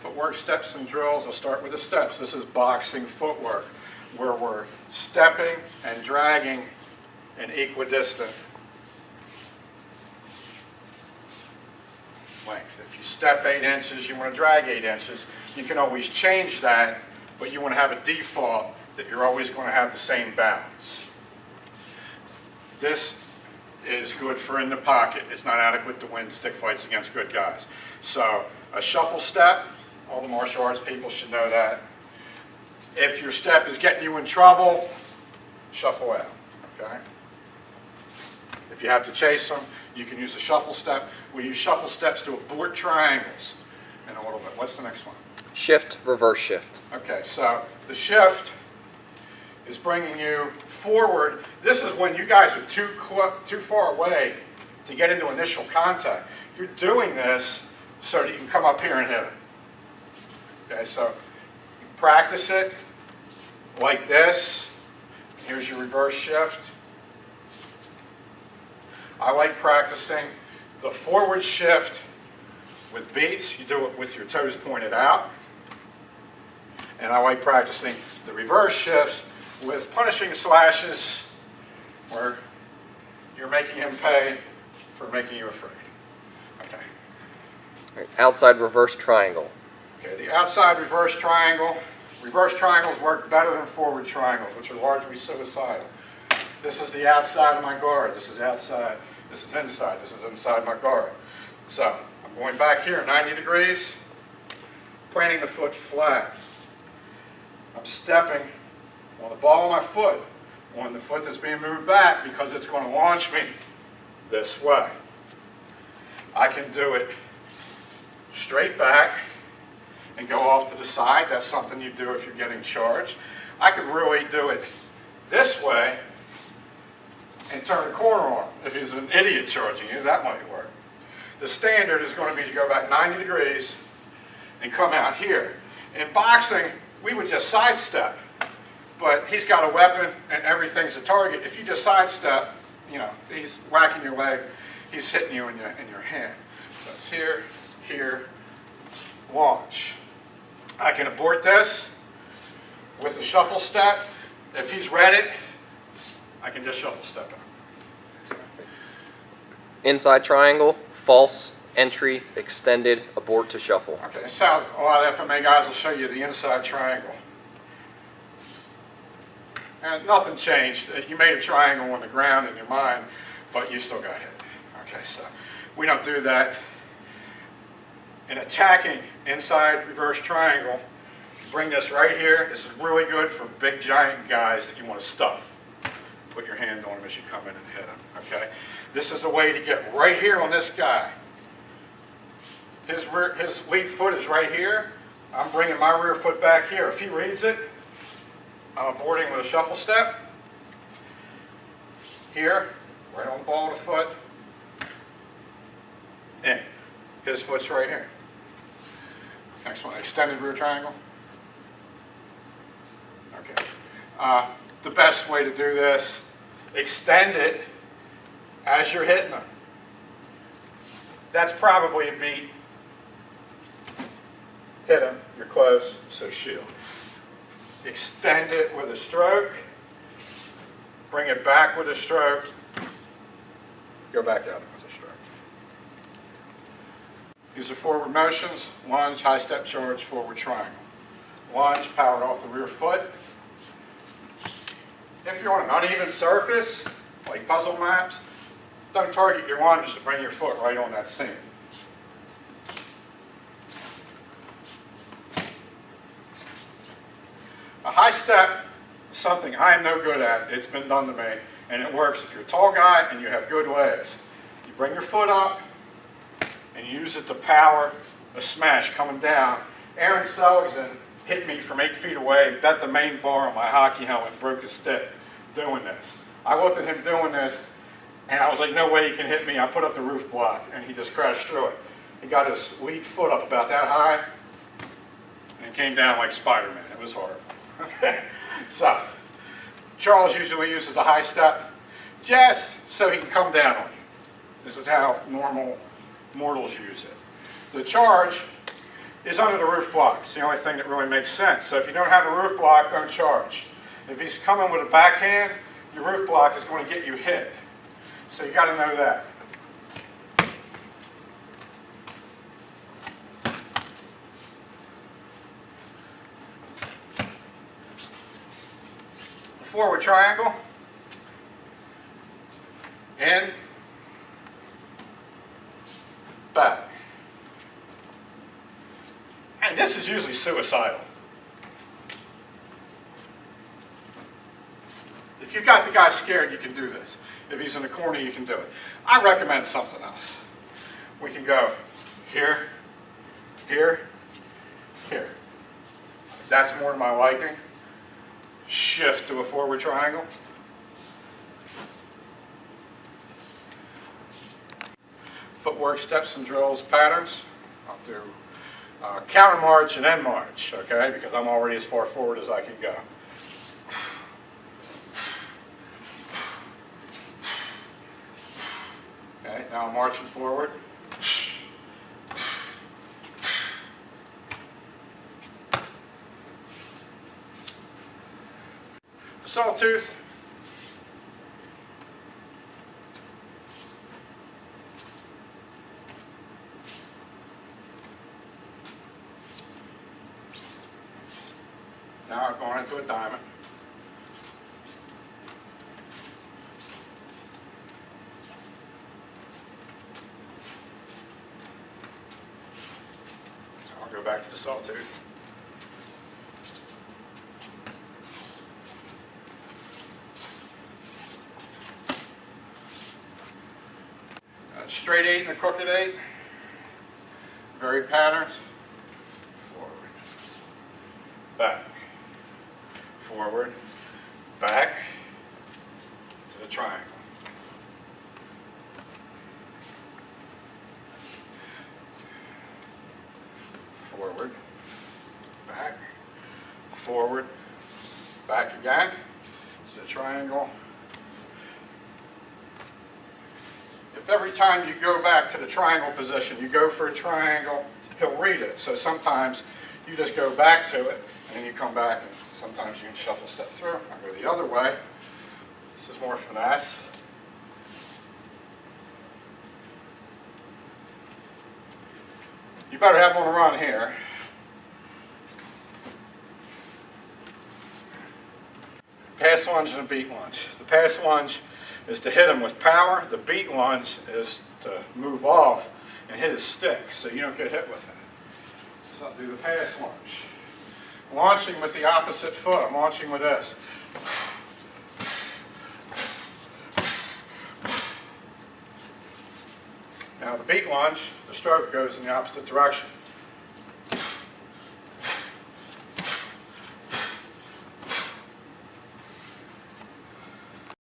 Footwork steps and drills. I'll start with the steps. This is boxing footwork, where we're stepping and dragging in equidistant length. If you step 8 inches, you want to drag 8 inches. You can always change that, but you want to have a default that you're always going to have the same balance. This is good for in the pocket. It's not adequate to win stick fights against good guys. So a shuffle step, all the martial arts people should know that. If your step is getting you in trouble, shuffle out, okay? If you have to chase them, you can use a shuffle step. We use shuffle steps to abort triangles in a little bit. What's the next one? Shift, reverse shift. Okay, so the shift is bringing you forward. This is when you guys are too far away to get into initial contact. You're doing this so that you can come up here and hit it. Okay, so you practice it like this. Here's your reverse shift. I like practicing the forward shift with beats. You do it with your toes pointed out. And I like practicing the reverse shifts with punishing slashes where you're making him pay for making you afraid. Okay. Right, outside reverse triangle. Okay, the outside reverse triangle. Reverse triangles work better than forward triangles, which are largely suicidal. This is the outside of my guard. This is outside. This is inside. This is inside my guard. So I'm going back here 90 degrees, planting the foot flat. I'm stepping on the ball of my foot, on the foot that's being moved back because it's going to launch me this way. I can do it straight back and go off to the side. That's something you do if you're getting charged. I could really do it this way and turn a corner on him. If he's an idiot charging you, that might work. The standard is going to be to go back 90 degrees and come out here. In boxing, we would just sidestep. But he's got a weapon and everything's a target. If you just sidestep, you know, he's whacking your leg, he's hitting you in your hand. So it's here, here, launch. I can abort this with a shuffle step. If he's read it, I can just shuffle step him. Inside triangle, false, entry, extended, abort to shuffle. Okay, that's how a lot of FMA guys will show you the inside triangle. And nothing changed. You made a triangle on the ground in your mind, but you still got hit. Okay, so we don't do that. In attacking inside reverse triangle, bring this right here. This is really good for big giant guys that you want to stuff. Put your hand on them as you come in and hit them. Okay, this is the way to get right here on this guy. His lead foot is right here. I'm bringing my rear foot back here. If he reads it, I'm aborting with a shuffle step. Here, right on the ball of the foot. In. His foot's right here. Next one, extended rear triangle. Okay. The best way to do this, extend it as you're hitting them. That's probably a beat. Hit him, you're close, so shield. Extend it with a stroke. Bring it back with a stroke. Go back out with a stroke. These are forward motions. Lunge, high step charge, forward triangle. Lunge, powered off the rear foot. If you're on an uneven surface, like puzzle maps, don't target your lunge to bring your foot right on that seam. A high step is something I am no good at. It's been done to me, and it works if you're a tall guy and you have good legs. You bring your foot up and use it to power a smash coming down. Aaron Seligson hit me from 8 feet away, bet the main bar on my hockey helmet, broke his stick doing this. I looked at him doing this, and I was like, no way he can hit me. I put up the roof block, and he just crashed through it. He got his lead foot up about that high, and it came down like Spider-Man. It was hard. So, Charles usually uses a high step just so he can come down on you. This is how normal mortals use it. The charge is under the roof block. It's the only thing that really makes sense. So if you don't have a roof block, don't charge. If he's coming with a backhand, your roof block is going to get you hit. So you got to know that. Forward triangle, in, back. And this is usually suicidal. If you've got the guy scared, you can do this. If he's in the corner, you can do it. I recommend something else. We can go here, here, here. That's more to my liking. Shift to a forward triangle. Footwork steps and drills patterns. I'll do countermarch and end march, okay, because I'm already as far forward as I can go. Okay, now I'm marching forward. Sawtooth. Now I've gone into a diamond. So I'll go back to the sawtooth. Straight 8 and a crooked 8. Varied patterns. Forward, back, forward, back to the triangle. Forward, back, forward, back again to the triangle. If every time you go back to the triangle position, you go for a triangle, he'll read it. So sometimes you just go back to it, and then you come back, and sometimes you can shuffle step through. I go the other way. This is more finesse. You better have one run here. Pass lunge and a beat lunge. The pass lunge is to hit him with power. The beat lunge is to move off and hit his stick so you don't get hit with it. So I'll do the pass lunge. Launching with the opposite foot. I'm launching with this. Now the beat lunge, the stroke goes in the opposite direction.